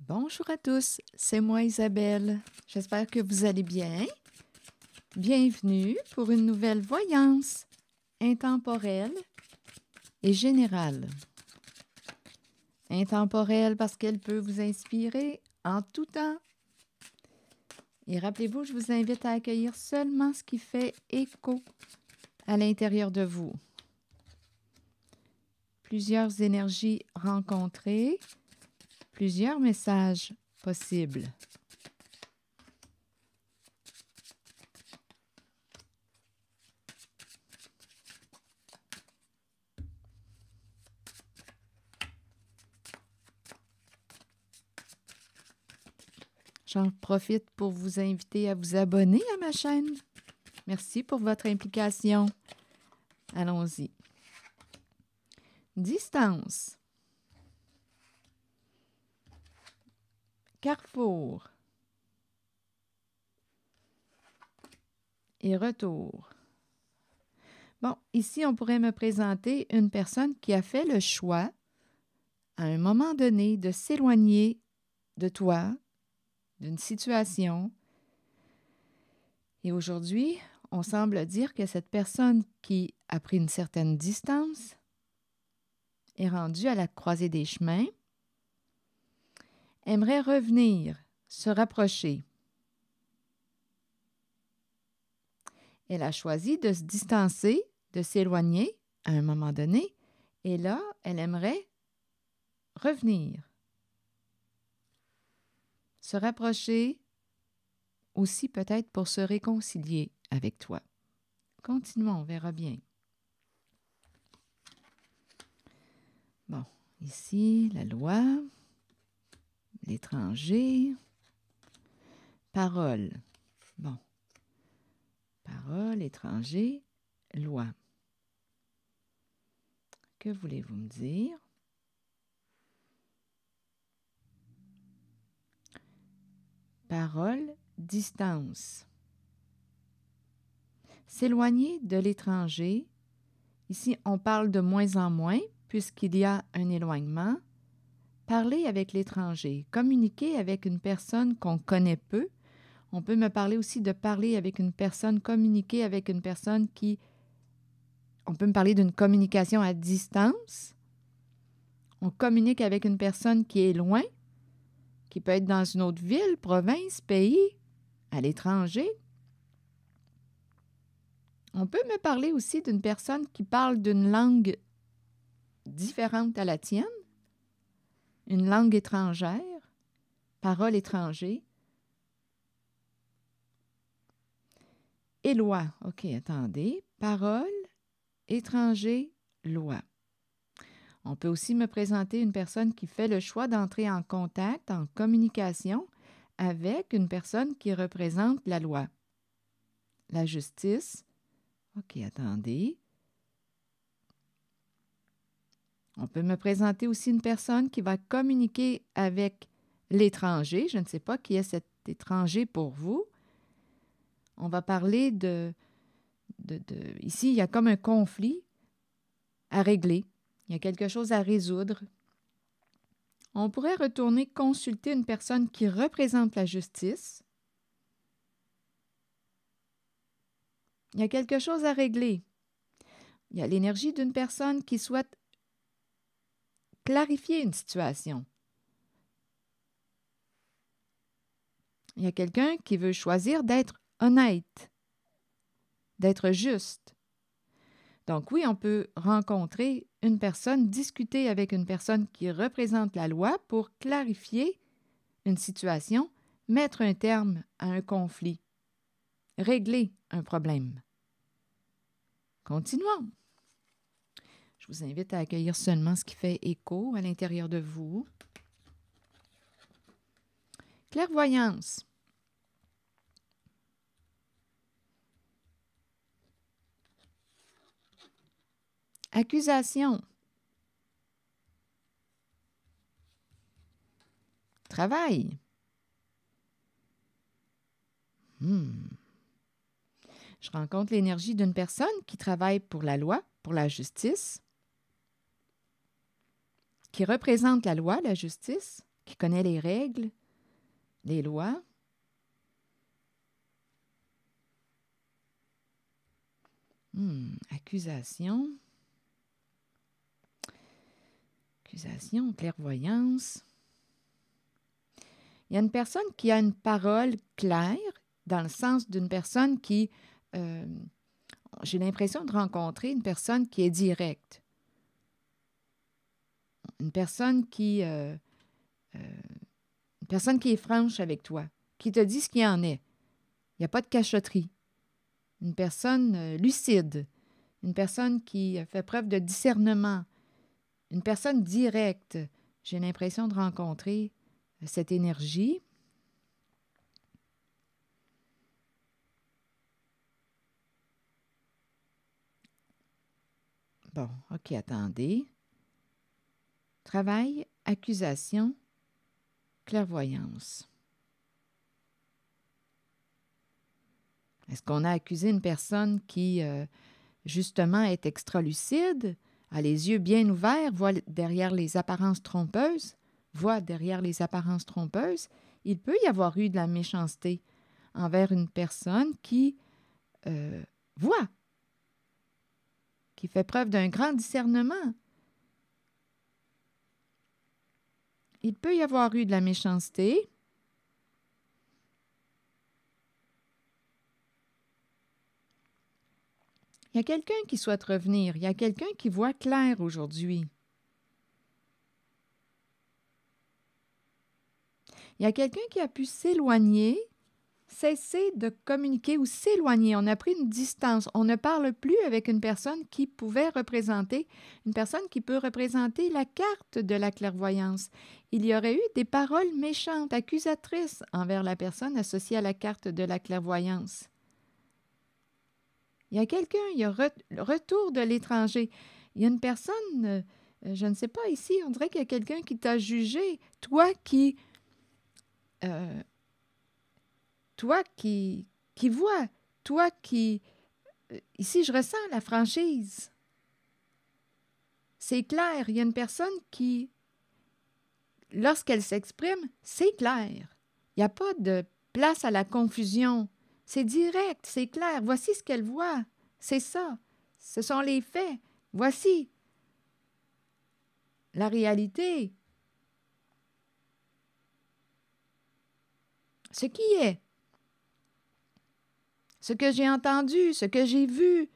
Bonjour à tous, c'est moi Isabelle. J'espère que vous allez bien. Bienvenue pour une nouvelle voyance intemporelle et générale. Intemporelle parce qu'elle peut vous inspirer en tout temps. Et rappelez-vous, je vous invite à accueillir seulement ce qui fait écho à l'intérieur de vous. Plusieurs énergies rencontrées, plusieurs messages possibles. J'en profite pour vous inviter à vous abonner à ma chaîne. Merci pour votre implication. Allons-y. Distance. Carrefour. Et retour. Bon, ici, on pourrait me présenter une personne qui a fait le choix, à un moment donné, de s'éloigner de toi, d'une situation. Et aujourd'hui, on semble dire que cette personne qui a pris une certaine distance est rendue à la croisée des chemins, aimerait revenir, se rapprocher. Elle a choisi de se distancer, de s'éloigner à un moment donné, et là, elle aimerait revenir, se rapprocher, aussi peut-être pour se réconcilier avec toi. Continuons, on verra bien. Bon, ici, la loi, l'étranger, parole. Bon, parole, étranger, loi. Que voulez-vous me dire? Parole, distance. S'éloigner de l'étranger. Ici, on parle de moins en moins puisqu'il y a un éloignement. Parler avec l'étranger, communiquer avec une personne qu'on connaît peu. On peut me parler aussi de parler avec une personne, communiquer avec une personne qui... On peut me parler d'une communication à distance. On communique avec une personne qui est loin, qui peut être dans une autre ville, province, pays, à l'étranger. On peut me parler aussi d'une personne qui parle d'une langue différente à la tienne, une langue étrangère, parole étrangère. Et loi. OK, attendez. Parole, étranger, loi. On peut aussi me présenter une personne qui fait le choix d'entrer en contact, en communication avec une personne qui représente la loi. La justice. OK, attendez. On peut me présenter aussi une personne qui va communiquer avec l'étranger. Je ne sais pas qui est cet étranger pour vous. On va parler ici, il y a comme un conflit à régler. Il y a quelque chose à résoudre. On pourrait retourner consulter une personne qui représente la justice. Il y a quelque chose à régler. Il y a l'énergie d'une personne qui souhaite clarifier une situation. Il y a quelqu'un qui veut choisir d'être honnête, d'être juste. Donc oui, on peut rencontrer une personne, discuter avec une personne qui représente la loi pour clarifier une situation, mettre un terme à un conflit, régler un problème. Continuons. Je vous invite à accueillir seulement ce qui fait écho à l'intérieur de vous. Clairvoyance. Accusation. Travail. Je rencontre l'énergie d'une personne qui travaille pour la loi, pour la justice, qui représente la loi, la justice. qui connaît les règles, les lois. Accusation. Accusation, clairvoyance. Il y a une personne qui a une parole claire, dans le sens d'une personne qui... j'ai l'impression de rencontrer une personne qui est directe. Une personne qui est franche avec toi, qui te dit ce qu'il en est. Il n'y a pas de cachotterie. Une personne lucide, une personne qui fait preuve de discernement, une personne directe. J'ai l'impression de rencontrer cette énergie. Bon, OK, attendez. Travail, accusation, clairvoyance. Est-ce qu'on a accusé une personne qui, justement, est extra-lucide, a les yeux bien ouverts, voit derrière les apparences trompeuses? Il peut y avoir eu de la méchanceté envers une personne qui voit, qui fait preuve d'un grand discernement. Il peut y avoir eu de la méchanceté. Il y a quelqu'un qui souhaite revenir. Il y a quelqu'un qui voit clair aujourd'hui. Il y a quelqu'un qui a pu s'éloigner, cesser de communiquer ou s'éloigner. On a pris une distance. On ne parle plus avec une personne qui pouvait représenter, une personne qui peut représenter la carte de la clairvoyance. Il y aurait eu des paroles méchantes, accusatrices envers la personne associée à la carte de la clairvoyance. Il y a quelqu'un, il y a retour de l'étranger. Il y a une personne, je ne sais pas ici, on dirait qu'il y a quelqu'un qui t'a jugé. Toi qui vois, toi qui... ici, je ressens la franchise. C'est clair, il y a une personne qui, lorsqu'elle s'exprime, c'est clair. Il n'y a pas de place à la confusion. C'est direct, c'est clair. Voici ce qu'elle voit. C'est ça. Ce sont les faits. Voici la réalité. Ce qui est. Ce que j'ai entendu, ce que j'ai vu.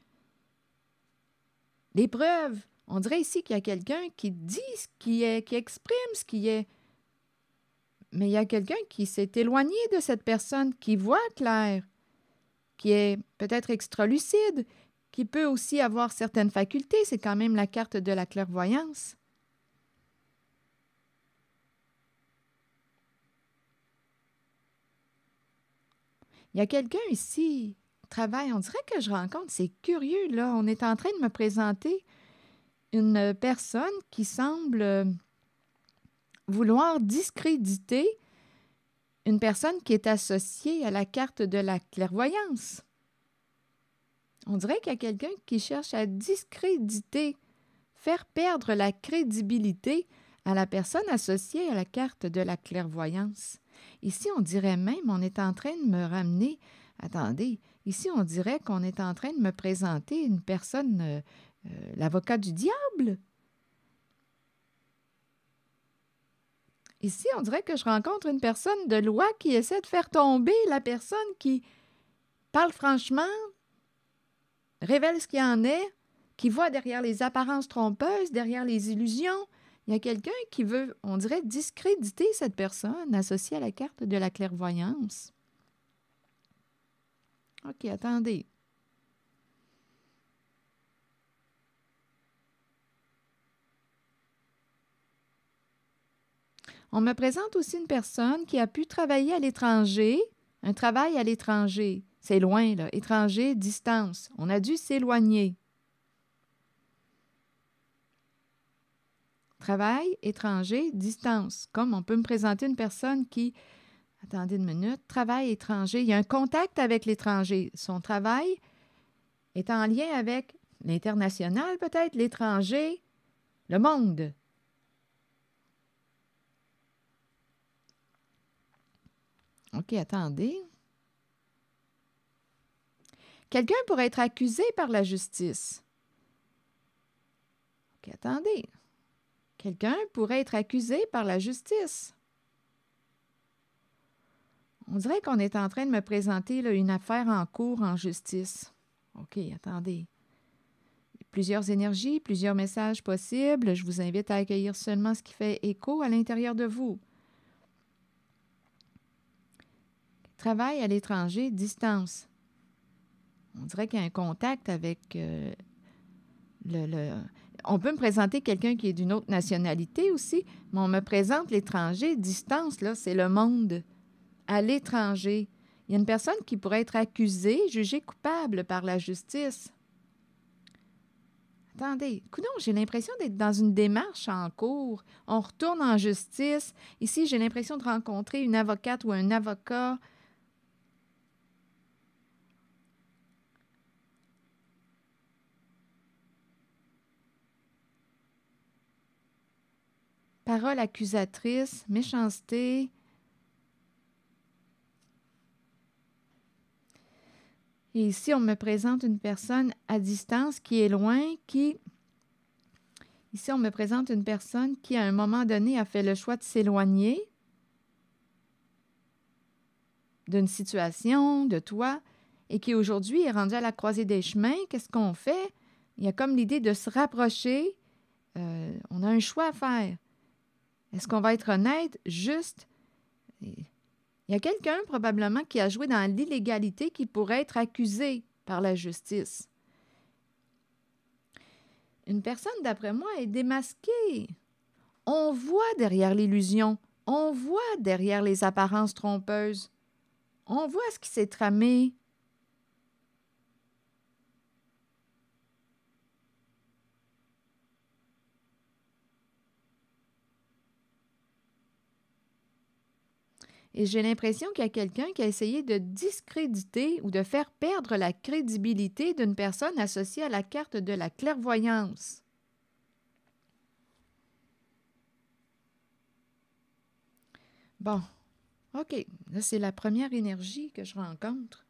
Les preuves. On dirait ici qu'il y a quelqu'un qui dit ce qui est, qui exprime ce qui est. Mais il y a quelqu'un qui s'est éloigné de cette personne, qui voit clair, qui est peut-être extra-lucide, qui peut aussi avoir certaines facultés. C'est quand même la carte de la clairvoyance. Il y a quelqu'un ici, travail, on dirait que je rencontre, c'est curieux, là. On est en train de me présenter une personne qui semble vouloir discréditer une personne qui est associée à la carte de la clairvoyance. On dirait qu'il y a quelqu'un qui cherche à discréditer, faire perdre la crédibilité à la personne associée à la carte de la clairvoyance. Ici, on dirait même, on est en train de me ramener, attendez, ici, on dirait qu'on est en train de me présenter une personne, l'avocat du diable. Ici, on dirait que je rencontre une personne de loi qui essaie de faire tomber la personne qui parle franchement, révèle ce qu'il en est, qui voit derrière les apparences trompeuses, derrière les illusions. Il y a quelqu'un qui veut, on dirait, discréditer cette personne associée à la carte de la clairvoyance. OK, attendez. On me présente aussi une personne qui a pu travailler à l'étranger, un travail à l'étranger. C'est loin, là. Étranger, distance. On a dû s'éloigner. Travail, étranger, distance. Comme on peut me présenter une personne qui, attendez une minute, travail étranger. Il y a un contact avec l'étranger. Son travail est en lien avec l'international, peut-être, l'étranger, le monde. OK, attendez. Quelqu'un pourrait être accusé par la justice. OK, attendez. Quelqu'un pourrait être accusé par la justice. On dirait qu'on est en train de me présenter là, une affaire en cours en justice. OK, attendez. Plusieurs énergies, plusieurs messages possibles. Je vous invite à accueillir seulement ce qui fait écho à l'intérieur de vous. Travail à l'étranger, distance. On dirait qu'il y a un contact avec On peut me présenter quelqu'un qui est d'une autre nationalité aussi, mais on me présente l'étranger, distance, là, c'est le monde. À l'étranger. Il y a une personne qui pourrait être accusée, jugée coupable par la justice. Attendez, coudonc, j'ai l'impression d'être dans une démarche en cours. On retourne en justice. Ici, j'ai l'impression de rencontrer une avocate ou un avocat. Parole accusatrice, méchanceté. Et ici, on me présente une personne à distance qui est loin, Ici, on me présente une personne qui, à un moment donné, a fait le choix de s'éloigner d'une situation, de toi, et qui aujourd'hui est rendue à la croisée des chemins. Qu'est-ce qu'on fait? Il y a comme l'idée de se rapprocher. On a un choix à faire. Est-ce qu'on va être honnête, juste? Il y a quelqu'un probablement qui a joué dans l'illégalité qui pourrait être accusé par la justice. Une personne, d'après moi, est démasquée. On voit derrière l'illusion, on voit derrière les apparences trompeuses, on voit ce qui s'est tramé. Et j'ai l'impression qu'il y a quelqu'un qui a essayé de discréditer ou de faire perdre la crédibilité d'une personne associée à la carte de la clairvoyance. Bon, OK. Là, c'est la première énergie que je rencontre.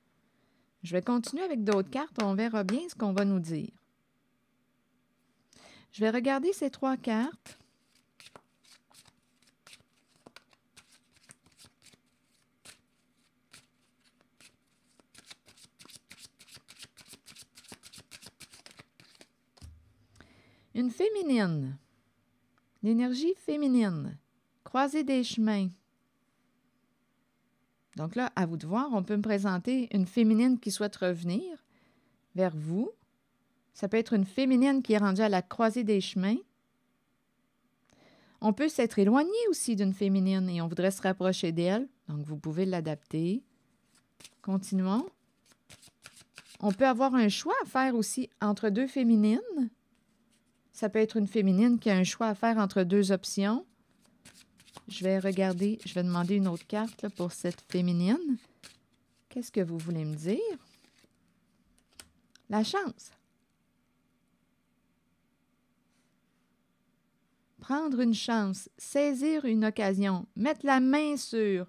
Je vais continuer avec d'autres cartes. On verra bien ce qu'on va nous dire. Je vais regarder ces 3 cartes. Une féminine. L'énergie féminine. Croisée des chemins. Donc là, à vous de voir, on peut me présenter une féminine qui souhaite revenir vers vous. Ça peut être une féminine qui est rendue à la croisée des chemins. On peut s'être éloigné aussi d'une féminine et on voudrait se rapprocher d'elle. Donc, vous pouvez l'adapter. Continuons. On peut avoir un choix à faire aussi entre 2 féminines. Ça peut être une féminine qui a un choix à faire entre 2 options. Je vais regarder, je vais demander une autre carte là, pour cette féminine. Qu'est-ce que vous voulez me dire? La chance. Prendre une chance, saisir une occasion, mettre la main sur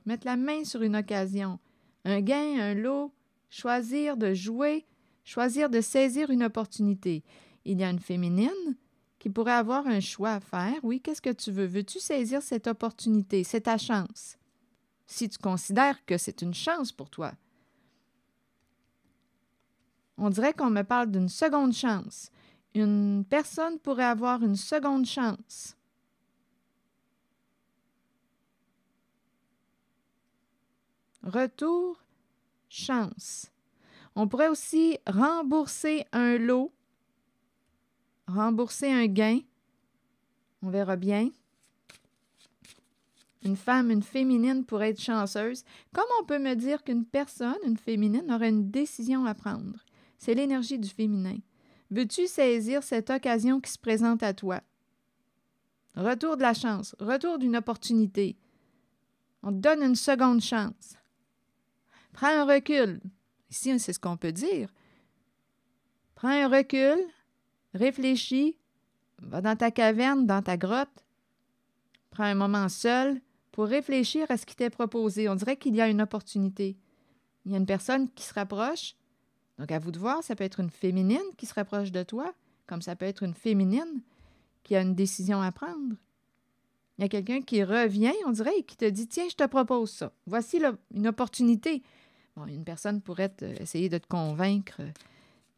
une occasion, un gain, un lot, choisir de jouer, choisir de saisir une opportunité. Il y a une féminine qui pourrait avoir un choix à faire. Oui, qu'est-ce que tu veux? Veux-tu saisir cette opportunité? C'est ta chance. Si tu considères que c'est une chance pour toi. On dirait qu'on me parle d'une seconde chance. Une personne pourrait avoir une seconde chance. Retour, chance. On pourrait aussi rembourser un lot, rembourser un gain. On verra bien. Une femme, une féminine pourrait être chanceuse. Comme on peut me dire qu'une personne, une féminine, aurait une décision à prendre. C'est l'énergie du féminin. Veux-tu saisir cette occasion qui se présente à toi? Retour de la chance, retour d'une opportunité. On te donne une seconde chance. Prends un recul. Ici, c'est ce qu'on peut dire. Prends un recul, réfléchis, va dans ta caverne, dans ta grotte, prends un moment seul, pour réfléchir à ce qui t'est proposé. On dirait qu'il y a une opportunité. Il y a une personne qui se rapproche. Donc, à vous de voir, ça peut être une féminine qui se rapproche de toi, comme ça peut être une féminine qui a une décision à prendre. Il y a quelqu'un qui revient, on dirait, et qui te dit « Tiens, je te propose ça. Voici une opportunité. » Bon, une personne pourrait essayer de te convaincre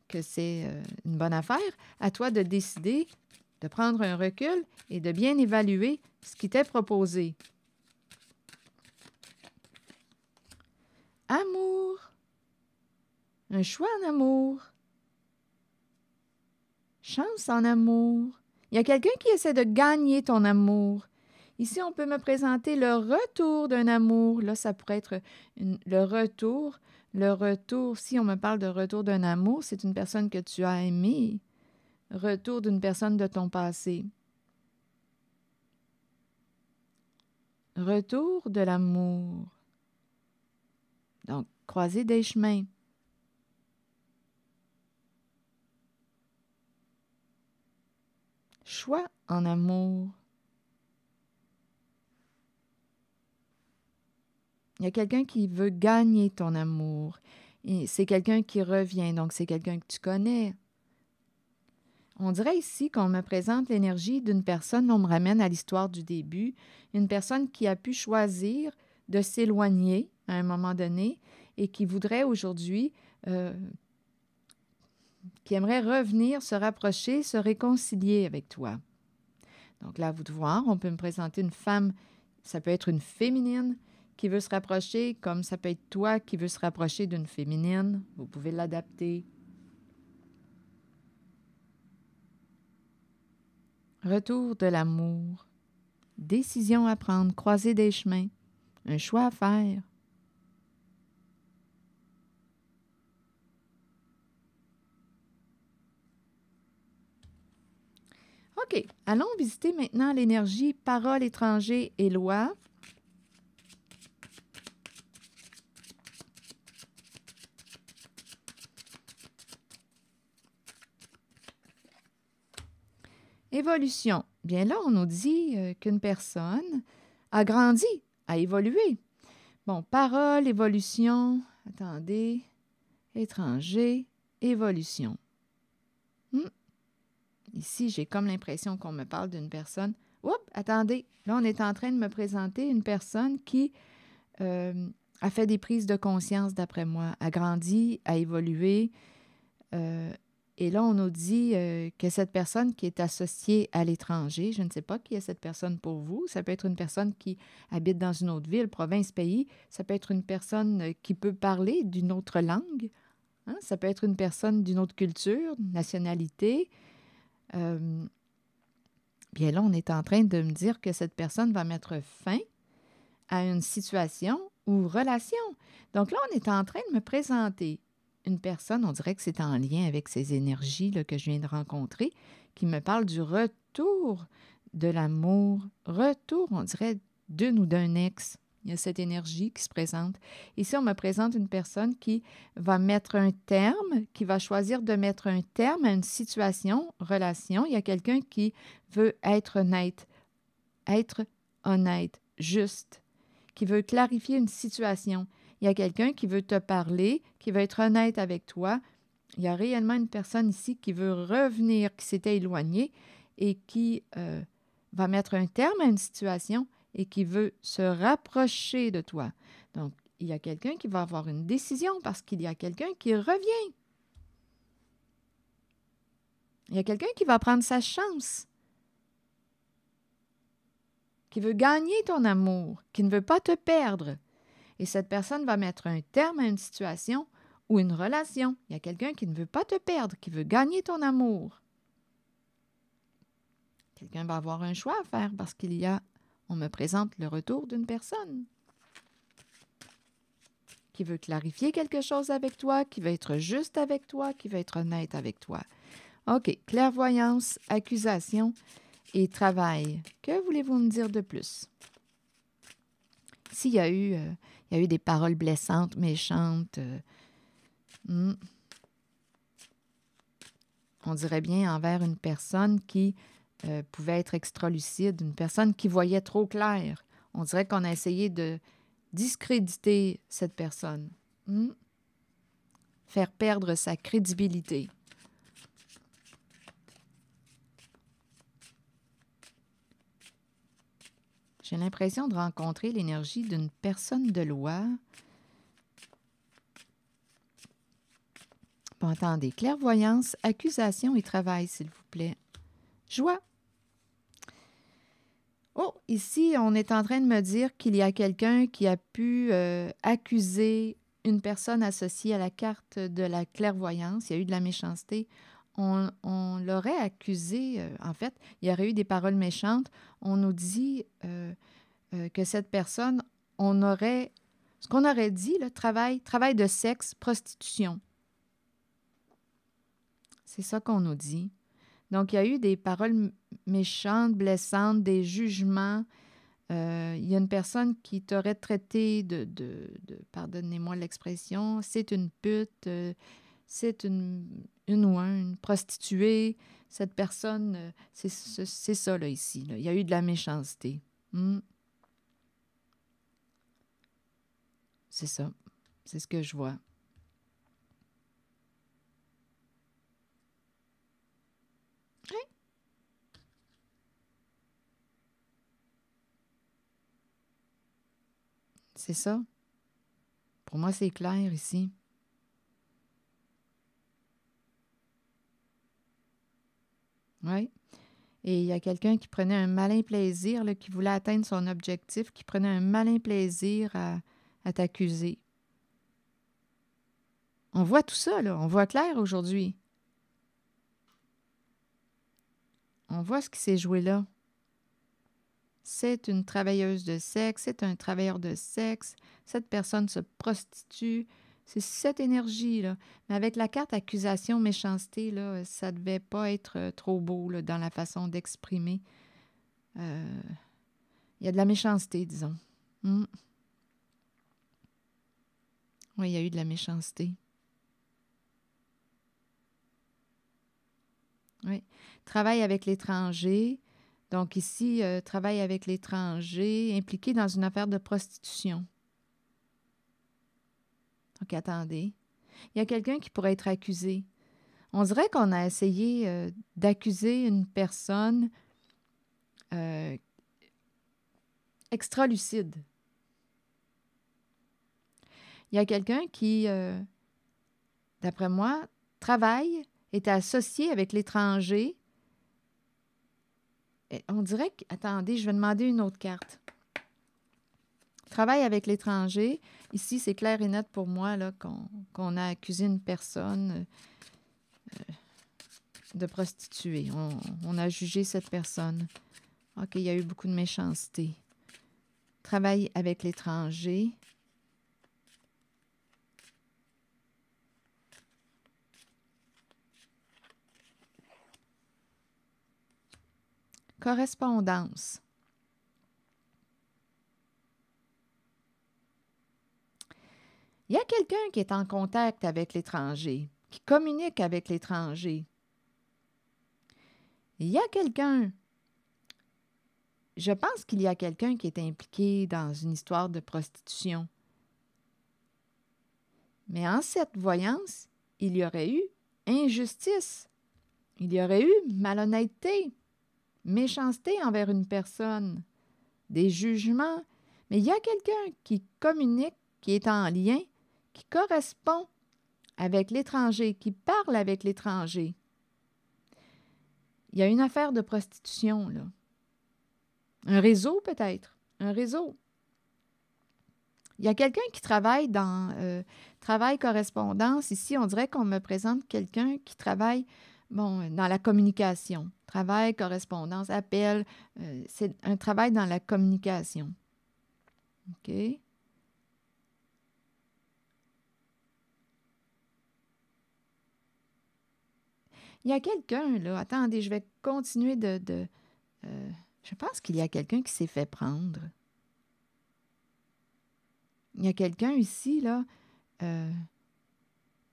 que c'est une bonne affaire. À toi de décider, de prendre un recul et de bien évaluer ce qui t'est proposé. Amour. Un choix en amour. Chance en amour. Il y a quelqu'un qui essaie de gagner ton amour. Ici, on peut me présenter le retour d'un amour. Là, ça pourrait être le retour. Le retour, si on me parle de retour d'un amour, c'est une personne que tu as aimée. Retour d'une personne de ton passé. Retour de l'amour. Donc, croiser des chemins. Choix en amour. Il y a quelqu'un qui veut gagner ton amour. Et c'est quelqu'un qui revient, donc c'est quelqu'un que tu connais. On dirait ici qu'on me présente l'énergie d'une personne, on me ramène à l'histoire du début, une personne qui a pu choisir de s'éloigner à un moment donné et qui voudrait aujourd'hui, qui aimerait revenir, se rapprocher, se réconcilier avec toi. Donc là, à vous de voir, on peut me présenter une femme, ça peut être une féminine qui veut se rapprocher, comme ça peut être toi qui veux se rapprocher d'une féminine. Vous pouvez l'adapter. Retour de l'amour. Décision à prendre, croiser des chemins. Un choix à faire. OK, allons visiter maintenant l'énergie parole, étranger et loi. Évolution. Bien là, on nous dit qu'une personne a grandi, a évolué. Bon, parole, évolution, attendez, étranger, évolution. Ici, j'ai comme l'impression qu'on me parle d'une personne. Oups, attendez, là, on est en train de me présenter une personne qui a fait des prises de conscience, d'après moi, a grandi, a évolué. Et là, on nous dit que cette personne qui est associée à l'étranger, je ne sais pas qui est cette personne pour vous, ça peut être une personne qui habite dans une autre ville, province, pays, ça peut être une personne qui peut parler d'une autre langue, hein? Ça peut être une personne d'une autre culture, nationalité. Bien là, on est en train de me dire que cette personne va mettre fin à une situation ou relation. Donc là, on est en train de me présenter une personne, on dirait que c'est en lien avec ces énergies là, que je viens de rencontrer, qui me parle du retour de l'amour. Retour, on dirait d'une ou d'un ex. Il y a cette énergie qui se présente. Ici, on me présente une personne qui va mettre un terme, qui va choisir de mettre un terme à une situation, relation. Il y a quelqu'un qui veut être honnête, juste, qui veut clarifier une situation. Il y a quelqu'un qui veut te parler, qui veut être honnête avec toi. Il y a réellement une personne ici qui veut revenir, qui s'était éloignée et qui va mettre un terme à une situation et qui veut se rapprocher de toi. Donc, il y a quelqu'un qui va avoir une décision parce qu'il y a quelqu'un qui revient. Il y a quelqu'un qui va prendre sa chance, qui veut gagner ton amour, qui ne veut pas te perdre. Et cette personne va mettre un terme à une situation ou une relation. Il y a quelqu'un qui ne veut pas te perdre, qui veut gagner ton amour. Quelqu'un va avoir un choix à faire parce on me présente le retour d'une personne qui veut clarifier quelque chose avec toi, qui veut être juste avec toi, qui veut être honnête avec toi. OK, clairvoyance, accusation et travail. Que voulez-vous me dire de plus? S'il y a eu des paroles blessantes, méchantes, on dirait bien envers une personne qui pouvait être extralucide, une personne qui voyait trop clair. On dirait qu'on a essayé de discréditer cette personne. Faire perdre sa crédibilité. J'ai l'impression de rencontrer l'énergie d'une personne de loi. Bon, attendez. Clairvoyance, accusation et travail, s'il vous plaît. Joie. Oh, ici, on est en train de me dire qu'il y a quelqu'un qui a pu accuser une personne associée à la carte de la clairvoyance. Il y a eu de la méchanceté. On l'aurait accusé, en fait, il y aurait eu des paroles méchantes. On nous dit que cette personne, ce qu'on aurait dit, le travail de sexe, prostitution. C'est ça qu'on nous dit. Donc, il y a eu des paroles méchantes, blessantes, des jugements. Il y a une personne qui t'aurait traité pardonnez-moi l'expression, c'est une pute, c'est une prostituée. Cette personne, c'est ça, là, ici. Là. Il y a eu de la méchanceté. C'est ça. C'est ce que je vois. C'est ça. Pour moi, c'est clair ici. Oui. Et il y a quelqu'un qui prenait un malin plaisir, là, qui voulait atteindre son objectif, qui prenait un malin plaisir à t'accuser. On voit tout ça, là. On voit clair aujourd'hui. On voit ce qui s'est joué là. C'est une travailleuse de sexe, c'est un travailleur de sexe. Cette personne se prostitue. C'est cette énergie-là. Mais avec la carte accusation, méchanceté, là, ça ne devait pas être trop beau là, dans la façon d'exprimer. Il y a de la méchanceté, disons. Oui, il y a eu de la méchanceté. Oui. Travail avec l'étranger. Donc ici, travail avec l'étranger, impliqué dans une affaire de prostitution. OK, attendez. Il y a quelqu'un qui pourrait être accusé. On dirait qu'on a essayé d'accuser une personne extra-lucide. Il y a quelqu'un qui, d'après moi, travaille, est associé avec l'étranger. Et on dirait que... Attendez, je vais demander une autre carte. Travaille avec l'étranger. Ici, c'est clair et net pour moi là, qu'on a accusé une personne de prostituée. On a jugé cette personne. OK, il y a eu beaucoup de méchanceté. Travaille avec l'étranger. Correspondance. Il y a quelqu'un qui est en contact avec l'étranger, qui communique avec l'étranger. Il y a quelqu'un, je pense qu'il y a quelqu'un qui est impliqué dans une histoire de prostitution. Mais en cette voyance, il y aurait eu injustice. Il y aurait eu malhonnêteté, méchanceté envers une personne, des jugements. Mais il y a quelqu'un qui communique, qui est en lien, qui correspond avec l'étranger, qui parle avec l'étranger. Il y a une affaire de prostitution, là. Un réseau, peut-être. Un réseau. Il y a quelqu'un qui travaille dans travail correspondance. Ici, on dirait qu'on me présente quelqu'un qui travaille dans la communication. Travail, correspondance, appel. C'est un travail dans la communication. OK? Il y a quelqu'un, là. Attendez, je vais continuer je pense qu'il y a quelqu'un qui s'est fait prendre. Il y a quelqu'un ici, là,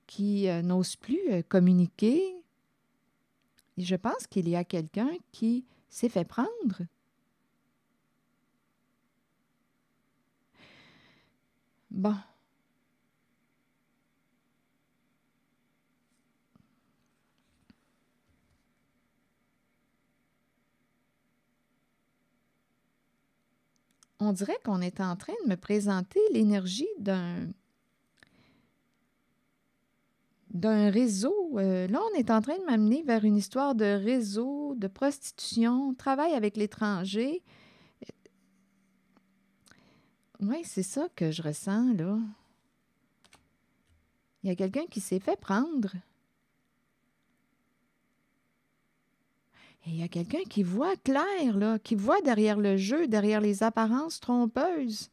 qui n'ose plus communiquer. Et je pense qu'il y a quelqu'un qui s'est fait prendre. Bon. On dirait qu'on est en train de me présenter l'énergie d'un réseau. Là, on est en train de m'amener vers une histoire de réseau, de prostitution, travail avec l'étranger. Oui, c'est ça que je ressens, là. Il y a quelqu'un qui s'est fait prendre. Et il y a quelqu'un qui voit clair, là, qui voit derrière le jeu, derrière les apparences trompeuses.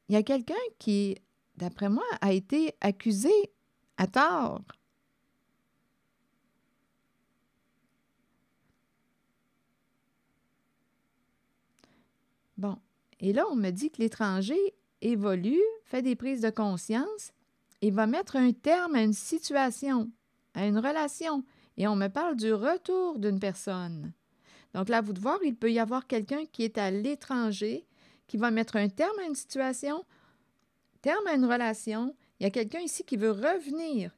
Il y a quelqu'un qui, d'après moi, a été accusé à tort. Bon. Et là, on me dit que l'étranger évolue, fait des prises de conscience et va mettre un terme à une situation, à une relation. Et on me parle du retour d'une personne. Donc là, à vous de voir, il peut y avoir quelqu'un qui est à l'étranger, qui va mettre un terme à une situation, terme à une relation. Il y a quelqu'un ici qui veut revenir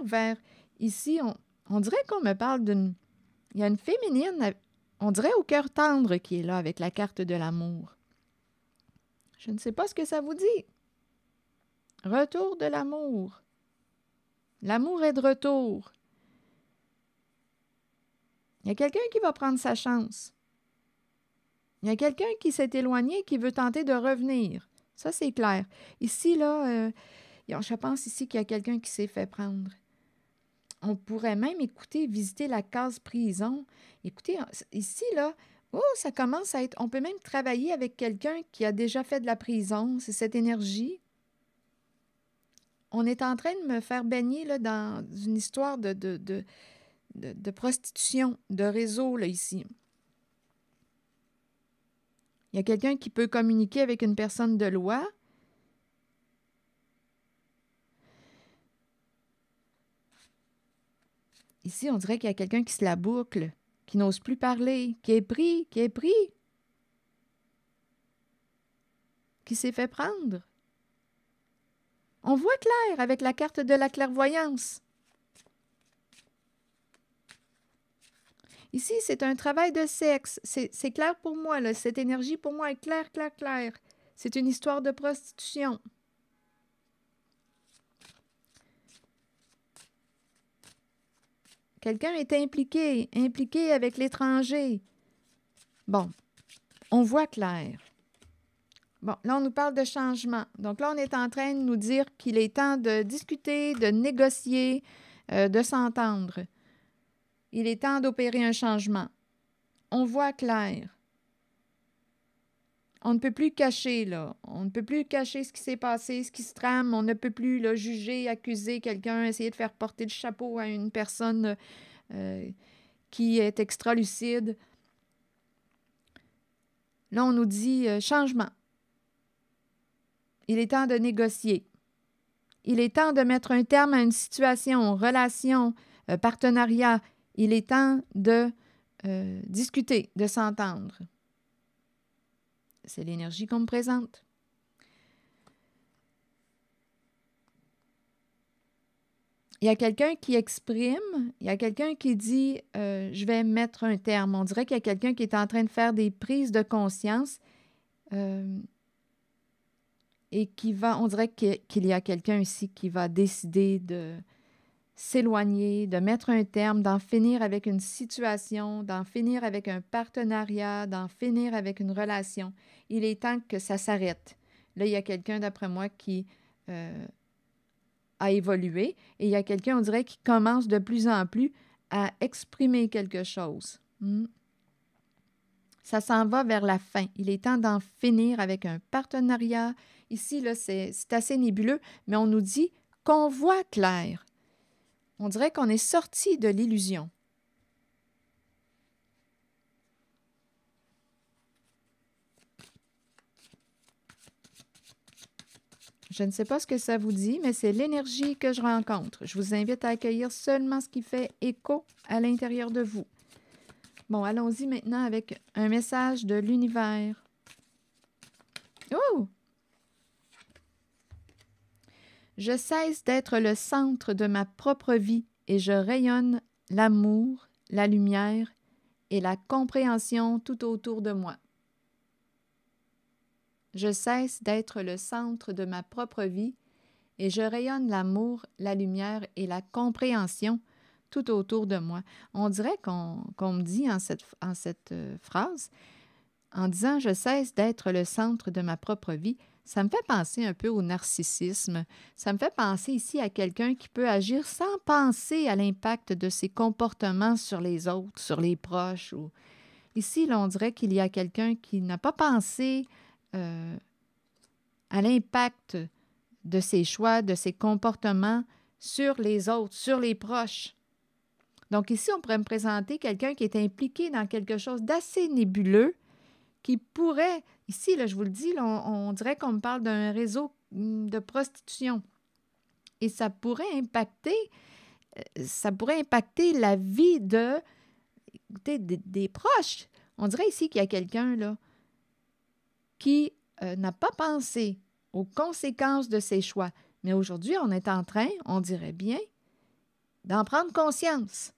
vers... Ici, on dirait qu'on me parle d'une... Il y a une féminine, on dirait au cœur tendre qui est là avec la carte de l'amour. Je ne sais pas ce que ça vous dit. Retour de l'amour. L'amour est de retour. Il y a quelqu'un qui va prendre sa chance. Il y a quelqu'un qui s'est éloigné, qui veut tenter de revenir. Ça, c'est clair. Ici, là, je pense ici qu'il y a quelqu'un qui s'est fait prendre. On pourrait même visiter la case prison. Écoutez, ici, là, ça commence à être... On peut même travailler avec quelqu'un qui a déjà fait de la prison. C'est cette énergie. On est en train de me faire baigner là, dans une histoire de prostitution, de réseau, là, ici. Il y a quelqu'un qui peut communiquer avec une personne de loi. Ici, on dirait qu'il y a quelqu'un qui se la boucle, qui n'ose plus parler, qui est pris, qui s'est fait prendre. On voit clair avec la carte de la clairvoyance. Ici, c'est un travail de sexe. C'est clair pour moi, là. Cette énergie, pour moi, est claire. C'est une histoire de prostitution. Quelqu'un est impliqué avec l'étranger. Bon, on voit clair. Bon, là, on nous parle de changement. Donc là, on est en train de nous dire qu'il est temps de discuter, de négocier, de s'entendre. Il est temps d'opérer un changement. On voit clair. On ne peut plus cacher, là. On ne peut plus cacher ce qui s'est passé, ce qui se trame. On ne peut plus là, juger, accuser quelqu'un, essayer de faire porter le chapeau à une personne qui est extra-lucide. Là, on nous dit changement. Il est temps de négocier. Il est temps de mettre un terme à une situation, relation, partenariat. Il est temps de discuter, de s'entendre. C'est l'énergie qu'on me présente. Il y a quelqu'un qui exprime, il y a quelqu'un qui dit je vais mettre un terme. On dirait qu'il y a quelqu'un qui est en train de faire des prises de conscience et qui va, on dirait qu'il y a quelqu'un ici qui va décider de s'éloigner, de mettre un terme, d'en finir avec une situation, d'en finir avec un partenariat, d'en finir avec une relation. Il est temps que ça s'arrête. Là, il y a quelqu'un, d'après moi, qui a évolué et il y a quelqu'un, on dirait, qui commence de plus en plus à exprimer quelque chose. Ça s'en va vers la fin. Il est temps d'en finir avec un partenariat. Ici, là, c'est assez nébuleux, mais on nous dit qu'on voit clair. On dirait qu'on est sorti de l'illusion. Je ne sais pas ce que ça vous dit, mais c'est l'énergie que je rencontre. Je vous invite à accueillir seulement ce qui fait écho à l'intérieur de vous. Bon, allons-y maintenant avec un message de l'univers. Oh! Je cesse d'être le centre de ma propre vie et je rayonne l'amour, la lumière et la compréhension tout autour de moi. Je cesse d'être le centre de ma propre vie et je rayonne l'amour, la lumière et la compréhension tout autour de moi. On dirait qu'on me dit en cette phrase, en disant « je cesse d'être le centre de ma propre vie », ça me fait penser un peu au narcissisme. Ça me fait penser ici à quelqu'un qui peut agir sans penser à l'impact de ses comportements sur les autres, sur les proches. Ici, là, on dirait qu'il y a quelqu'un qui n'a pas pensé à l'impact de ses choix, de ses comportements sur les autres, sur les proches. Donc ici, on pourrait me présenter quelqu'un qui est impliqué dans quelque chose d'assez nébuleux, qui pourrait, ici, là, je vous le dis, là, on dirait qu'on me parle d'un réseau de prostitution. Et ça pourrait impacter la vie des proches. On dirait ici qu'il y a quelqu'un là qui n'a pas pensé aux conséquences de ses choix. Mais aujourd'hui, on est en train, on dirait bien, d'en prendre conscience.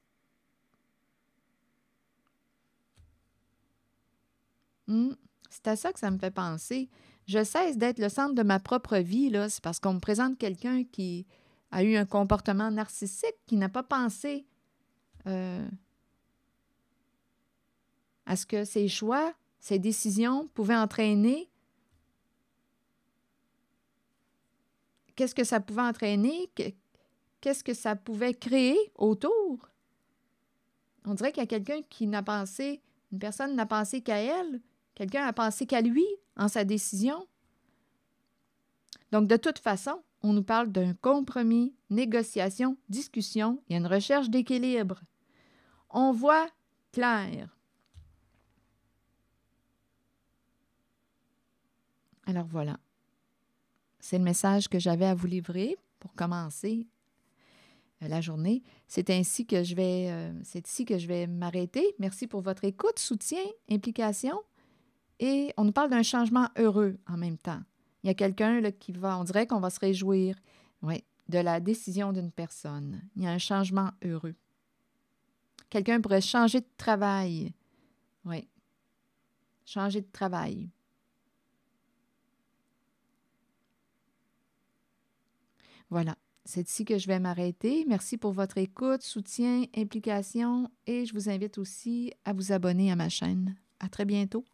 C'est à ça que ça me fait penser. Je cesse d'être le centre de ma propre vie, là. C'est parce qu'on me présente quelqu'un qui a eu un comportement narcissique, qui n'a pas pensé à ce que ses choix, ses décisions pouvaient entraîner. Qu'est-ce que ça pouvait entraîner? Qu'est-ce que ça pouvait créer autour? On dirait qu'il y a quelqu'un qui n'a pensé, une personne n'a pensé qu'à elle, quelqu'un a pensé qu'à lui en sa décision. Donc, de toute façon, on nous parle d'un compromis, négociation, discussion et une recherche d'équilibre. On voit clair. Alors voilà, c'est le message que j'avais à vous livrer pour commencer la journée. C'est ici que je vais m'arrêter. Merci pour votre écoute, soutien, implication. Et on nous parle d'un changement heureux en même temps. Il y a quelqu'un là, on dirait qu'on va se réjouir, oui, de la décision d'une personne. Il y a un changement heureux. Quelqu'un pourrait changer de travail. Oui, changer de travail. Voilà, c'est ici que je vais m'arrêter. Merci pour votre écoute, soutien, implication et je vous invite aussi à vous abonner à ma chaîne. À très bientôt.